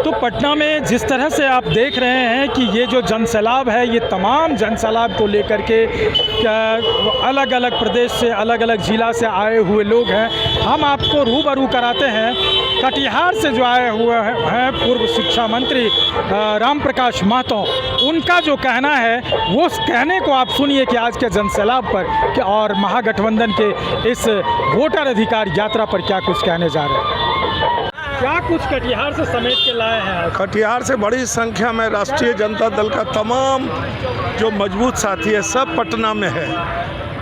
तो पटना में जिस तरह से आप देख रहे हैं कि ये जो जनसैलाब है, ये तमाम जनसैलाब को लेकर के अलग अलग प्रदेश से, अलग अलग ज़िला से आए हुए लोग हैं। हम आपको रूबरू कराते हैं कटिहार से जो आए हुए हैं पूर्व शिक्षा मंत्री राम प्रकाश महतो। उनका जो कहना है वो कहने को आप सुनिए कि आज के जनसैलाब पर और महागठबंधन के इस वोटर अधिकार यात्रा पर क्या कुछ कहने जा रहे हैं। क्या कुछ कटिहार से समेट के लाए हैं? कटिहार से बड़ी संख्या में राष्ट्रीय जनता दल का तमाम जो मजबूत साथी है सब पटना में है।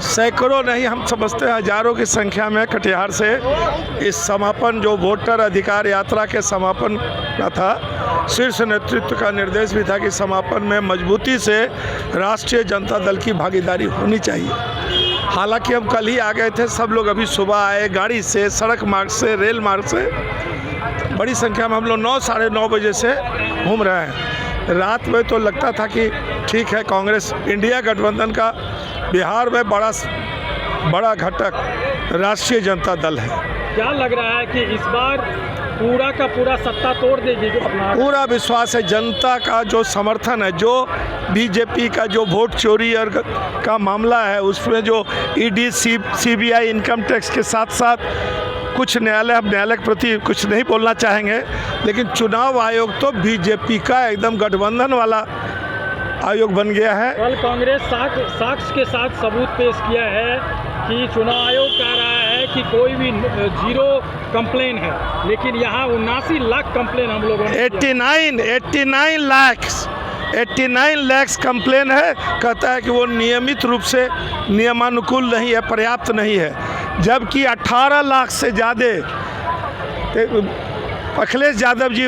सैकड़ों नहीं, हम समझते हैं हजारों की संख्या में कटिहार से इस समापन जो वोटर अधिकार यात्रा के समापन का था, शीर्ष नेतृत्व का निर्देश भी था कि समापन में मजबूती से राष्ट्रीय जनता दल की भागीदारी होनी चाहिए। हालांकि हम कल ही आ गए थे, सब लोग अभी सुबह आए गाड़ी से, सड़क मार्ग से, रेल मार्ग से। बड़ी संख्या में हम लोग 9 साढ़े 9 बजे से घूम रहे हैं। रात में तो लगता था कि ठीक है, कांग्रेस इंडिया गठबंधन का बिहार में बड़ा घटक राष्ट्रीय जनता दल है। क्या लग रहा है कि इस बार पूरा का पूरा सत्ता तोड़ देगी? पूरा विश्वास है। जनता का जो समर्थन है, जो बीजेपी का जो वोट चोरी और का मामला है, उसमें जो ईडी सीबीआई इनकम टैक्स के साथ साथ कुछ न्यायालय, अब न्यायालय के प्रति कुछ नहीं बोलना चाहेंगे, लेकिन चुनाव आयोग तो बीजेपी का एकदम गठबंधन वाला आयोग बन गया है। कल कांग्रेस साक्ष्य के साथ सबूत पेश किया है कि चुनाव आयोग कह रहा है कि कोई भी 0 कंप्लेन है, लेकिन यहाँ 79 लाख कंप्लेन हम लोगों ने 89 लाख कंप्लेन है। कहता है कि वो नियमित रूप से नियमानुकूल नहीं है, पर्याप्त नहीं है, जबकि 18 लाख से ज़्यादा अखिलेश यादव जी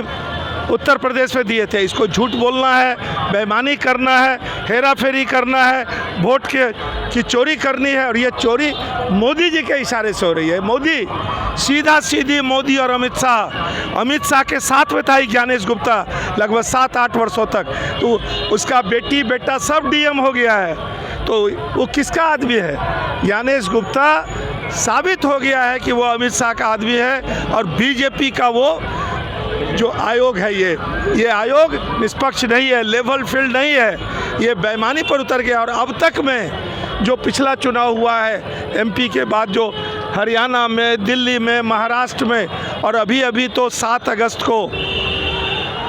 उत्तर प्रदेश में दिए थे। इसको झूठ बोलना है, बेईमानी करना है, हेरा फेरी करना है, वोट की चोरी करनी है, और ये चोरी मोदी जी के इशारे से हो रही है। मोदी सीधी मोदी और अमित शाह के साथ में था ज्ञानेश गुप्ता लगभग 7-8 वर्षों तक, तो उसका बेटा सब डीएम हो गया है। तो वो किसका आदमी है? ज्ञानेश गुप्ता साबित हो गया है कि वो अमित शाह का आदमी है। और बीजेपी का वो जो आयोग है, ये आयोग निष्पक्ष नहीं है, लेवल फील्ड नहीं है, ये बेईमानी पर उतर गया। और अब तक में जो पिछला चुनाव हुआ है एमपी के बाद, जो हरियाणा में, दिल्ली में, महाराष्ट्र में, और अभी तो 7 अगस्त को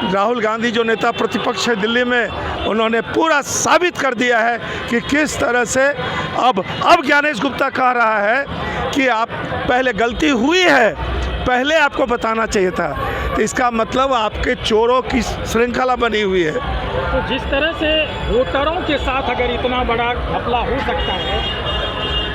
राहुल गांधी जो नेता प्रतिपक्ष है दिल्ली में, उन्होंने पूरा साबित कर दिया है कि किस तरह से अब ज्ञानेश गुप्ता कह रहा है कि आप पहले गलती हुई है, पहले आपको बताना चाहिए था। तो इसका मतलब आपके चोरों की श्रृंखला बनी हुई है। तो जिस तरह से वोटरों के साथ अगर इतना बड़ा घपला हो सकता है,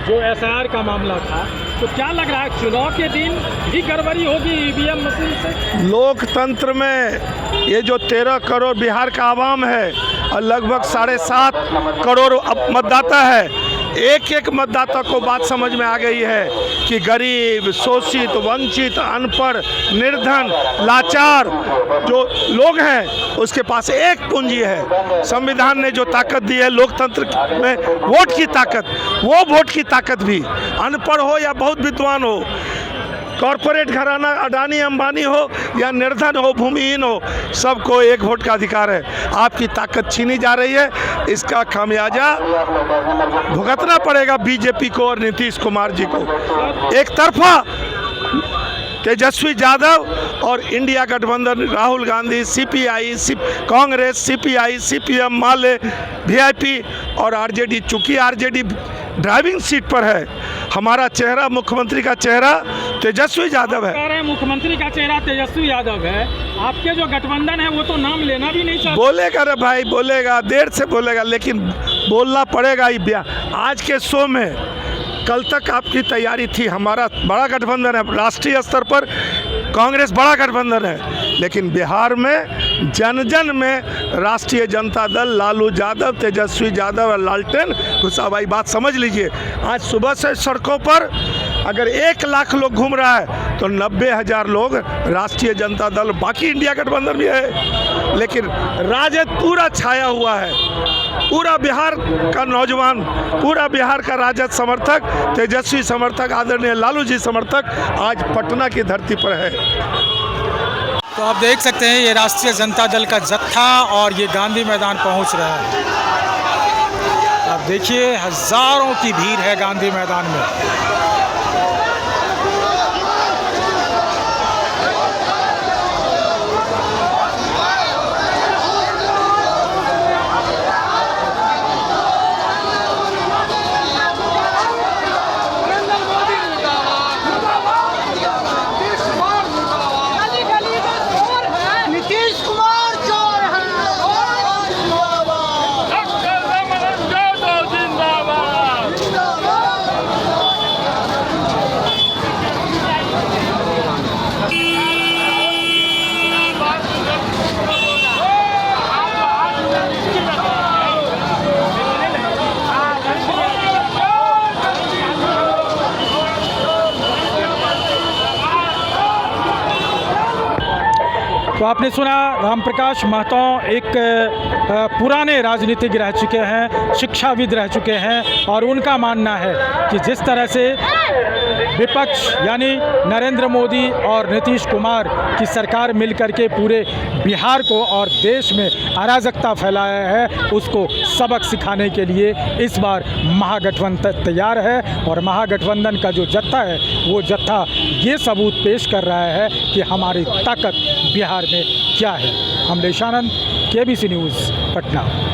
जो एसआईआर का मामला था, तो क्या लग रहा है चुनाव के दिन भी गड़बड़ी होगी ईवीएम मशीन से? लोकतंत्र में ये जो 13 करोड़ बिहार का आवाम है और लगभग 7.5 करोड़ मतदाता है, एक मतदाता को बात समझ में आ गई है कि गरीब, शोषित, वंचित, अनपढ़, निर्धन, लाचार जो लोग हैं, उसके पास एक पूंजी है। संविधान ने जो ताकत दी है लोकतंत्र में, वोट की ताकत, वो वोट की ताकत भी अनपढ़ हो या बहुत विद्वान हो, कॉरपोरेट घराना अडानी अंबानी हो या निर्धन हो, भूमिहीन हो, सबको एक वोट का अधिकार है। आपकी ताकत छीनी जा रही है, इसका खामियाजा भुगतना पड़ेगा बीजेपी को और नीतीश कुमार जी को। एक तरफा तेजस्वी यादव और इंडिया गठबंधन, Rahul Gandhi, CPI, Congress, CPI, CPM, माले, वीआईपी और आरजेडी। चूंकि आरजेडी ड्राइविंग सीट पर है, हमारा चेहरा, मुख्यमंत्री का चेहरा तेजस्वी यादव है। कह रहे हैं मुख्यमंत्री का चेहरा तेजस्वी यादव है, आपके जो गठबंधन है वो तो नाम लेना भी नहीं चाहते। बोलेगा रे भाई, बोलेगा, देर से बोलेगा, लेकिन बोलना पड़ेगा ही। आज के शो में कल तक आपकी तैयारी थी, हमारा बड़ा गठबंधन है, राष्ट्रीय स्तर पर कांग्रेस बड़ा गठबंधन है, लेकिन बिहार में जन में राष्ट्रीय जनता दल, लालू यादव, तेजस्वी यादव और लालटेन घुसावाई। बात समझ लीजिए, आज सुबह से सड़कों पर अगर 1 लाख लोग घूम रहा है तो 90,000 लोग राष्ट्रीय जनता दल, बाकी इंडिया गठबंधन भी है, लेकिन राजद पूरा छाया हुआ है। पूरा बिहार का नौजवान, पूरा बिहार का राजद समर्थक, तेजस्वी समर्थक, आदरणीय लालू जी समर्थक आज पटना की धरती पर है। तो आप देख सकते हैं ये राष्ट्रीय जनता दल का जत्था और ये गांधी मैदान पहुंच रहा है। आप देखिए हज़ारों की भीड़ है गांधी मैदान में। तो आपने सुना रामप्रकाश महतो एक पुराने राजनीतिज्ञ रह चुके हैं, शिक्षाविद रह चुके हैं और उनका मानना है कि जिस तरह से विपक्ष यानी नरेंद्र मोदी और नीतीश कुमार की सरकार मिलकर के पूरे बिहार को और देश में अराजकता फैलाया है, उसको सबक सिखाने के लिए इस बार महागठबंधन तैयार है। और महागठबंधन का जो जत्था है वो जत्था ये सबूत पेश कर रहा है कि हमारी ताकत बिहार में क्या है। कमलेश आनंद, KBC न्यूज़, पटना।